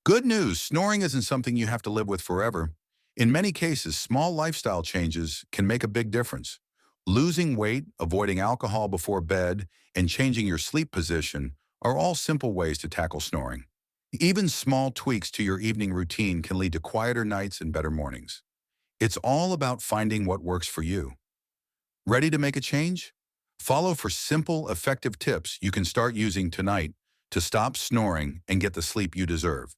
Good news, snoring isn't something you have to live with forever. In many cases, small lifestyle changes can make a big difference. Losing weight, avoiding alcohol before bed, and changing your sleep position are all simple ways to tackle snoring. Even small tweaks to your evening routine can lead to quieter nights and better mornings. It's all about finding what works for you. Ready to make a change? Follow for simple, effective tips you can start using tonight to stop snoring and get the sleep you deserve.